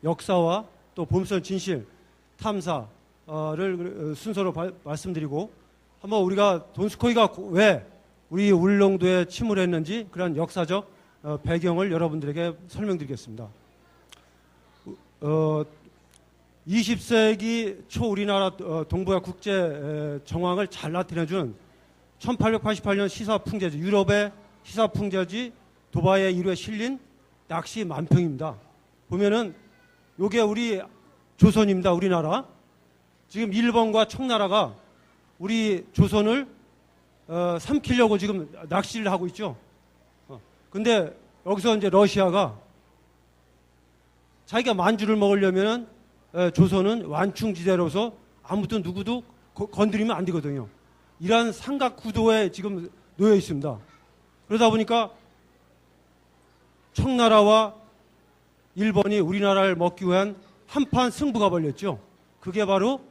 역사와 또 보험설 진실, 탐사를 순서로 말씀드리고 한번 우리가 돈스코이가 왜 우리 울릉도에 침몰했는지 그런 역사적 배경을 여러분들에게 설명드리겠습니다. 20세기 초 우리나라 동북아 국제 정황을 잘 나타내준 1888년 시사풍자지, 유럽의 시사풍자지 도바의 일후에 실린 낚시 만평입니다. 보면은 요게 우리 조선입니다. 우리나라. 지금 일본과 청나라가 우리 조선을 삼키려고 지금 낚시를 하고 있죠. 근데 여기서 이제 러시아가 자기가 만주를 먹으려면 조선은 완충지대로서 아무튼 누구도 건드리면 안 되거든요. 이러한 삼각 구도에 지금 놓여 있습니다. 그러다 보니까 청나라와 일본이 우리나라를 먹기 위한 한판 승부가 벌렸죠. 그게 바로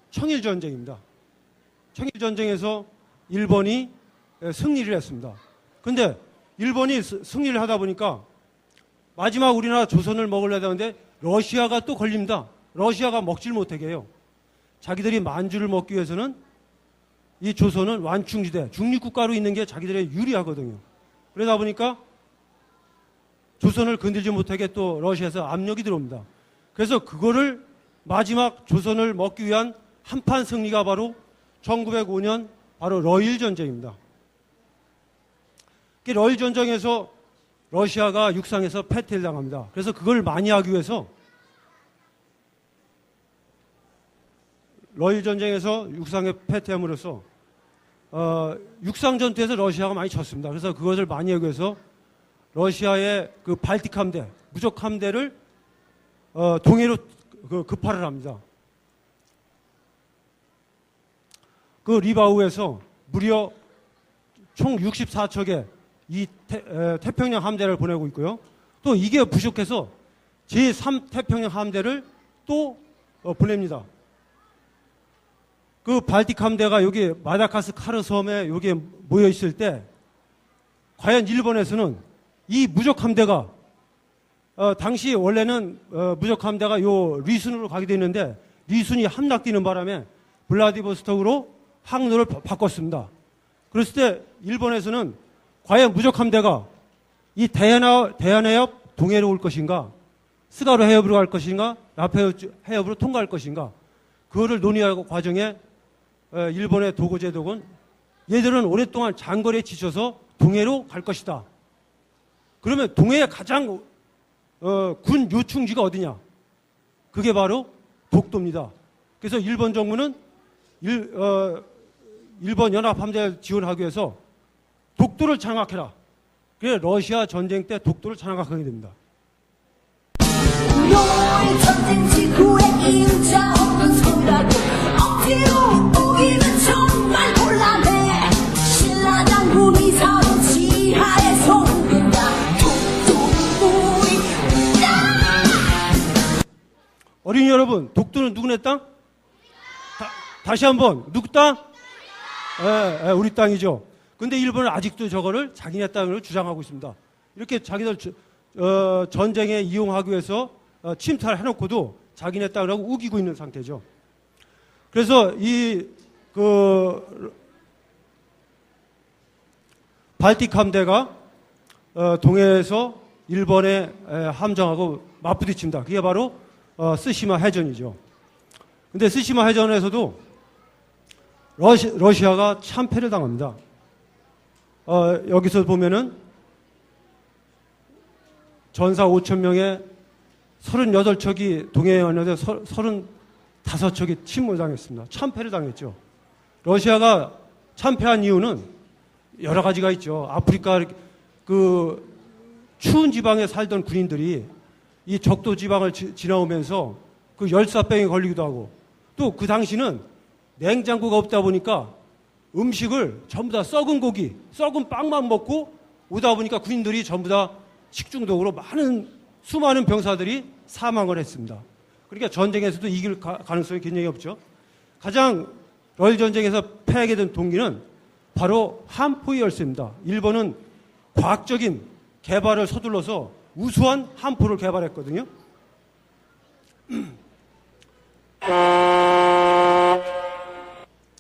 청일전쟁입니다. 청일전쟁에서 일본이 승리를 했습니다. 근데 일본이 승리를 하다 보니까 마지막 우리나라 조선을 먹으려다 하는데 러시아가 또 걸립니다. 러시아가 먹질 못하게 해요. 자기들이 만주를 먹기 위해서는 이 조선은 완충지대, 중립국가로 있는 게 자기들의 유리하거든요. 그러다 보니까 조선을 건들지 못하게 또 러시아에서 압력이 들어옵니다. 그래서 그거를 마지막 조선을 먹기 위한 한판 승리가 바로 1905년 바로 러일전쟁입니다. 러일전쟁에서 러시아가 육상에서 패퇴를 당합니다. 그래서 그걸 많이 하기 위해서 러일전쟁에서 육상에 패퇴함으로써 육상전투에서 러시아가 많이 졌습니다. 그래서 그것을 많이 하기 위해서 러시아의 그 발틱 함대, 무적 함대를 동해로 급파를 합니다. 그 리바우에서 무려 총 64척의 이 태평양 함대를 보내고 있고요. 또 이게 부족해서 제3태평양 함대를 또 보냅니다. 그 발틱 함대가 여기 마다가스카르 섬에 여기 모여 있을 때 과연 일본에서는 이 무적 함대가 당시 원래는 무적 함대가 요 리순으로 가게 되는데 리순이 함락되는 바람에 블라디보스톡으로 항로를 바꿨습니다. 그랬을 때 일본에서는 과연 무적 함대가 이 대한해협 동해로 올 것인가, 스가루 해협으로 갈 것인가, 라페 해협으로 통과할 것인가, 그거를 논의하고 과정에 일본의 도고 제독은 얘들은 오랫동안 장거리에 지쳐서 동해로 갈 것이다. 그러면 동해의 가장 군 요충지가 어디냐? 그게 바로 독도입니다. 그래서 일본 정부는 일본 연합함대를 지원하기 위해서 독도를 장악해라. 그래 러시아 전쟁 때 독도를 장악하게 됩니다. 너의 전쟁 직후에 인자 없는 소리라고 억지로 오기는 정말 곤란해. 신라 장군이 사는 지하에 속는다. 독도는 우리 어린이 여러분, 독도는 누구네 땅? 다시 한번 누구 땅? 우리 땅이죠. 근데 일본은 아직도 저거를 자기네 땅으로 주장하고 있습니다. 이렇게 자기들 전쟁에 이용하기 위해서 침탈을 해놓고도 자기네 땅이라고 우기고 있는 상태죠. 그래서 발틱 함대가 동해에서 일본의 함정하고 맞부딪힙니다. 그게 바로 스시마 해전이죠. 근데 스시마 해전에서도 러시아가 참패를 당합니다. 여기서 보면은 전사 5,000명에 38척이 동해에 왔는데 35척이 침몰당했습니다. 참패를 당했죠. 러시아가 참패한 이유는 여러 가지가 있죠. 아프리카 그 추운 지방에 살던 군인들이 이 적도 지방을 지나오면서 그 열사병에 걸리기도 하고 또 그 당시는 냉장고가 없다 보니까 음식을 전부 다 썩은 고기, 썩은 빵만 먹고 오다 보니까 군인들이 전부 다 식중독으로 수많은 병사들이 사망을 했습니다. 그러니까 전쟁에서도 이길 가능성이 굉장히 없죠. 가장 러일 전쟁에서 패하게 된 동기는 바로 함포의 열쇠입니다. 일본은 과학적인 개발을 서둘러서 우수한 함포를 개발했거든요.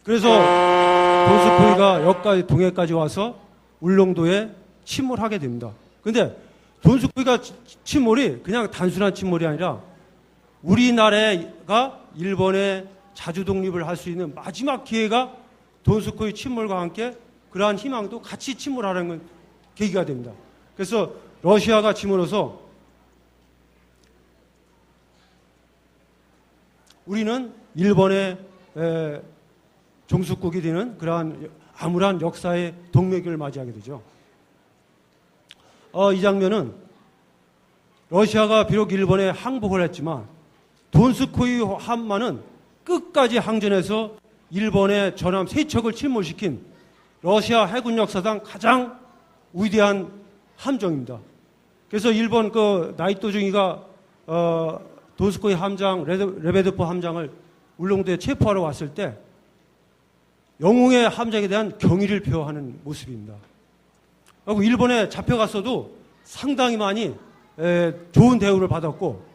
그래서 돈스코이가 여기까지 동해까지 와서 울릉도에 침몰하게 됩니다. 근데 돈스코이가 침몰이 그냥 단순한 침몰이 아니라 우리나라가 일본에 자주 독립을 할 수 있는 마지막 기회가 돈스코이 침몰과 함께 그러한 희망도 같이 침몰하는 건 계기가 됩니다. 그래서 러시아가 침몰해서 우리는 일본의 종属국이 되는 그러한 암울한 역사의 동맥을 맞이하게 되죠. 이 장면은 러시아가 비록 일본에 항복을 했지만 돈스코이 함만은 끝까지 항전해서 일본의 전함 3척을 침몰시킨 러시아 해군 역사상 가장 위대한 함정입니다. 그래서 일본 그 나이토 중이가 돈스코이 함장, 레베드포 함장을 울릉도에 체포하러 왔을 때 영웅의 함장에 대한 경의를 표하는 모습입니다. 그리고 일본에 잡혀갔어도 상당히 많이 좋은 대우를 받았고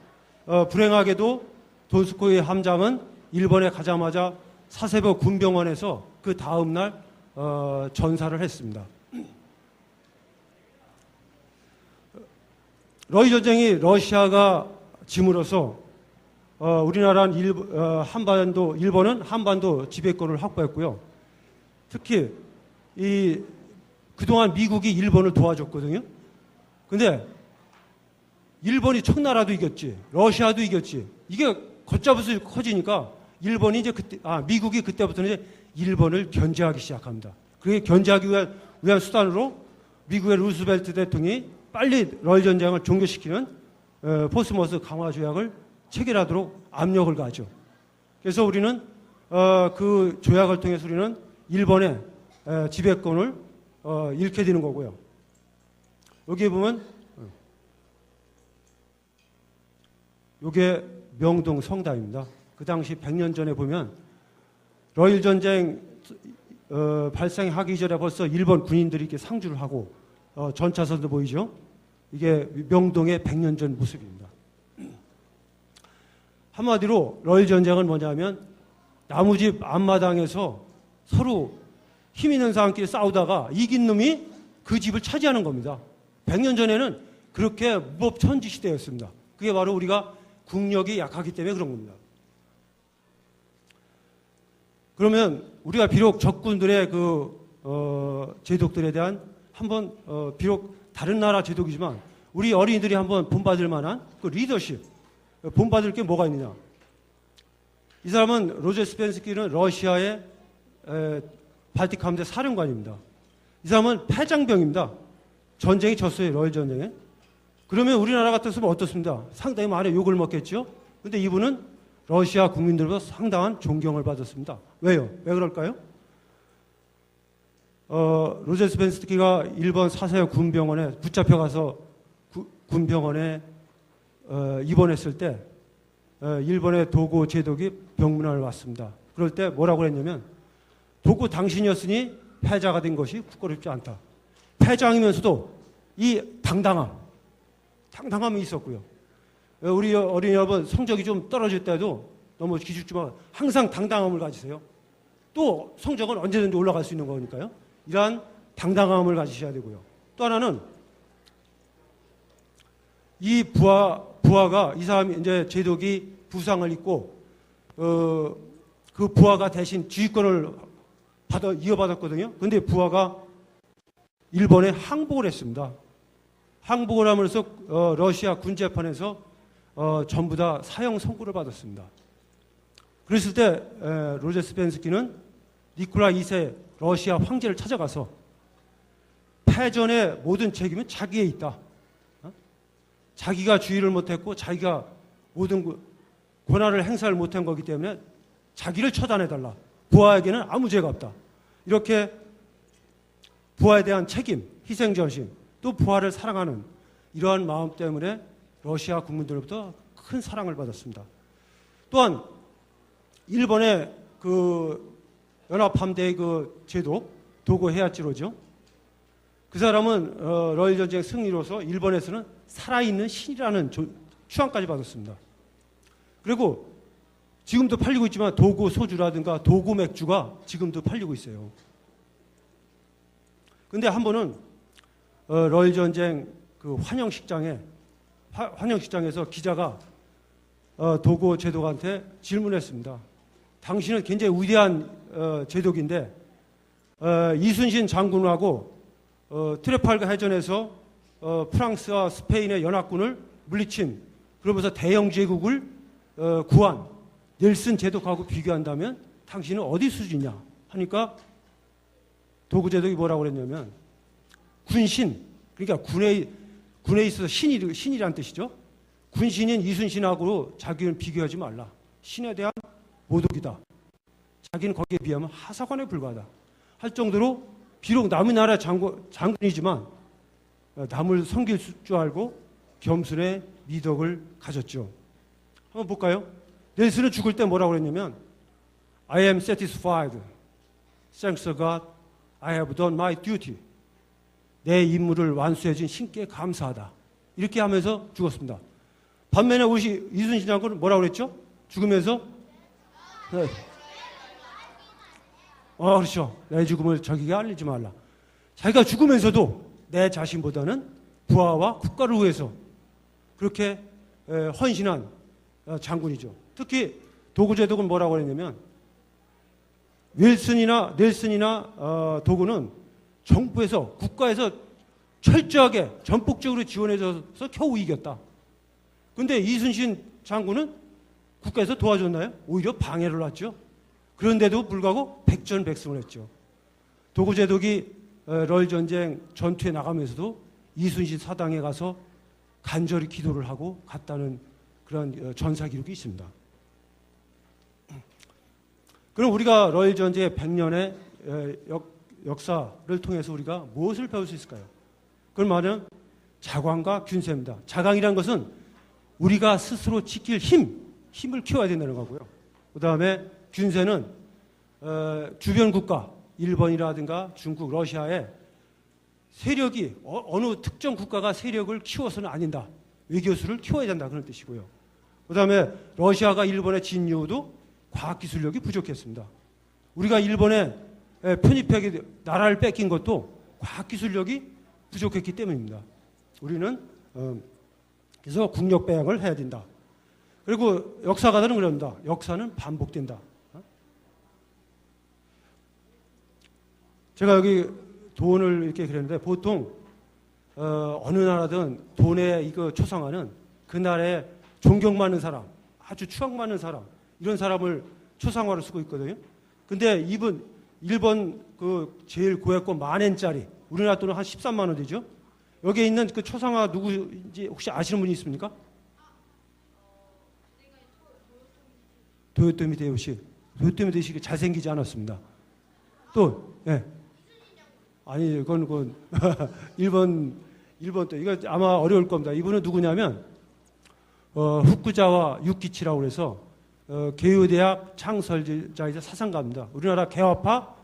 불행하게도 돈스코이 함장은 일본에 가자마자 사세보 군병원에서 그 다음 날 전사를 했습니다. 러일 전쟁이 러시아가 짐으로써 우리나라는 일본은 한반도 지배권을 확보했고요. 특히 그동안 미국이 일본을 도와줬거든요. 근데 일본이 청나라도 이겼지, 러시아도 이겼지. 이게 걷잡을수 커지니까 미국이 그때부터는 이제 일본을 견제하기 시작합니다. 그게 견제하기 위한 수단으로 미국의 루스벨트 대통령이 빨리 러일 전쟁을 종결시키는 포스머스 강화 조약을 체결하도록 압력을 가죠. 그래서 우리는 그 조약을 통해서 우리는 일본의 지배권을 잃게 되는 거고요. 여기 보면 이게 명동 성당입니다. 그 당시 100년 전에 보면 러일 전쟁 발생하기 전에 벌써 일본 군인들이 이렇게 상주를 하고 전차선도 보이죠. 이게 명동의 100년 전 모습입니다. 한마디로 러일 전쟁은 뭐냐면 나무집 앞마당에서 서로 힘 있는 사람끼리 싸우다가 이긴 놈이 그 집을 차지하는 겁니다. 100년 전에는 그렇게 무법천지 시대였습니다. 그게 바로 우리가 국력이 약하기 때문에 그런 겁니다. 그러면 우리가 비록 적군들의 제독들에 대한 한번 비록 다른 나라 제독이지만 우리 어린이들이 한번 본받을 만한 그 리더십, 본받을 게 뭐가 있느냐. 이 사람은 로제 스펜스키는 러시아의 발틱 함대 사령관입니다. 이 사람은 패장병입니다. 전쟁이 졌어요, 러일 전쟁에. 그러면 우리나라 같았으면 어떻습니까? 상당히 많이 욕을 먹겠죠. 근데 이분은 러시아 국민들로부터 상당한 존경을 받았습니다. 왜요? 왜 그럴까요? 로제 스펜스키가 일본 사세요 군병원에 붙잡혀가서 군병원에 입원했을 때 일본의 도고 제독이 병문안을 왔습니다. 그럴 때 뭐라고 했냐면 도고 당신이었으니 패자가 된 것이 부끄럽지 않다. 패장이면서도 이 당당함이 있었고요. 우리 어린이 여러분 성적이 좀 떨어질 때도 너무 기죽지만 항상 당당함을 가지세요. 또 성적은 언제든지 올라갈 수 있는 거니까요. 이러한 당당함을 가지셔야 되고요. 또 하나는 이 부하가 이 사람이 이제 제독이 부상을 입고 그 부하가 대신 지휘권을 이어받았거든요. 그런데 부하가 일본에 항복을 했습니다. 항복을 하면서 러시아 군재판에서 전부 다 사형 선고를 받았습니다. 그랬을 때 로제 스펜스키는 니콜라 2세 러시아 황제를 찾아가서 패전의 모든 책임은 자기에 있다. 자기가 주의를 못했고 자기가 모든 권한을 행사를 못한 거기 때문에 자기를 처단해달라. 부하에게는 아무 죄가 없다. 이렇게 부하에 대한 책임, 희생전심, 또 부하를 사랑하는 이러한 마음 때문에 러시아 국민들로부터 큰 사랑을 받았습니다. 또한 일본의 그 연합함대의 그 제독 도고 헤야지로죠. 그 사람은 러일 전쟁 승리로서 일본에서는 살아있는 신이라는 추앙까지 받았습니다. 그리고 지금도 팔리고 있지만 도고 소주라든가 도고 맥주가 지금도 팔리고 있어요. 근데 한 번은 러일 전쟁 그 환영식장에서 기자가 도고 제독한테 질문했습니다. 당신은 굉장히 위대한 제독인데 이순신 장군하고 트레팔가 해전에서 프랑스와 스페인의 연합군을 물리친 그러면서 대영 제국을 구한 넬슨 제독하고 비교한다면 당신은 어디 수준이냐 하니까 도고 제독이 뭐라고 그랬냐면 군신, 그러니까 군에 있어서 신이란 뜻이죠. 군신인 이순신하고 자기는 비교하지 말라. 신에 대한 모독이다. 자기는 거기에 비하면 하사관에 불과하다. 할 정도로 비록 남의 나라 장군이지만 남을 섬길 줄 알고 겸손의 미덕을 가졌죠. 한번 볼까요? 넬슨은 죽을 때 뭐라고 그랬냐면 I am satisfied. Thanks to God. I have done my duty. 내 임무를 완수해 준 신께 감사하다. 이렇게 하면서 죽었습니다. 반면에 우리 이순신 장군은 뭐라고 그랬죠? 죽으면서 네. 그렇죠. 내 죽음을 적에게 알리지 말라. 자기가 죽으면서도 내 자신보다는 부하와 국가를 위해서 그렇게 헌신한 장군이죠. 특히 도고 제독은 뭐라고 그랬냐면 넬슨이나 도고는 정부에서 국가에서 철저하게 전폭적으로 지원해줘서 겨우 이겼다. 근데 이순신 장군은 국가에서 도와줬나요? 오히려 방해를 했죠. 그런데도 불구하고 백전백승을 했죠. 도고 제독이 러일 전쟁 전투에 나가면서도 이순신 사당에 가서 간절히 기도를 하고 갔다는 그런 전사 기록이 있습니다. 그럼 우리가 러일 전쟁의 100년의 역사를 통해서 우리가 무엇을 배울 수 있을까요? 그건 말은 자광과 균세입니다. 자광이라는 것은 우리가 스스로 지킬 힘을 키워야 된다는 거고요. 그 다음에 균세는 주변 국가, 일본이라든가 중국, 러시아의 세력이 어느 특정 국가가 세력을 키워서는 안 된다. 외교수를 키워야 된다. 그런 뜻이고요. 그 다음에 러시아가 일본에 진 이유도 과학기술력이 부족했습니다. 우리가 일본에 편입하게 나라를 뺏긴 것도 과학기술력이 부족했기 때문입니다. 우리는 그래서 국력배양을 해야 된다. 그리고 역사가들은 그럽니다. 역사는 반복된다. 제가 여기 돈을 이렇게 그렸는데 보통 어느 나라든 돈에 이거 초상화는 그 나라에 존경받는 사람, 아주 추앙받는 사람 이런 사람을 초상화로 쓰고 있거든요. 근데 일본 그 제일 고액권 10,000엔짜리 우리나라 돈은 한 13만 원 되죠. 여기에 있는 그 초상화 누구인지 혹시 아시는 분이 있습니까? 도요토미 데요시. 도요토미 데요시가 잘생기지 않았습니다. 또, 예. 아니, 그건 일본 또 이거 아마 어려울 겁니다. 이분은 누구냐면 후쿠자와 유키치라고 해서 개요대학 창설자이자 사상가입니다. 우리나라 개화파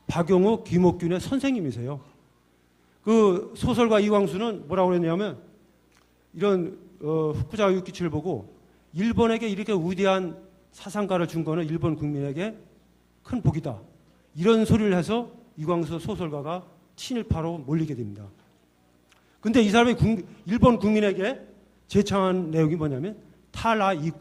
박용호, 김옥균의 선생님이세요. 그 소설가 이광수는 뭐라고 그랬냐면 이런 후쿠자와 유키치를 보고 일본에게 이렇게 위대한 사상가를 준 거는 일본 국민에게 큰 복이다. 이런 소리를 해서 이광수 소설가가 친일파로 몰리게 됩니다. 근데 이 사람이 일본 국민에게 제창한 내용이 뭐냐면 탈라 이군.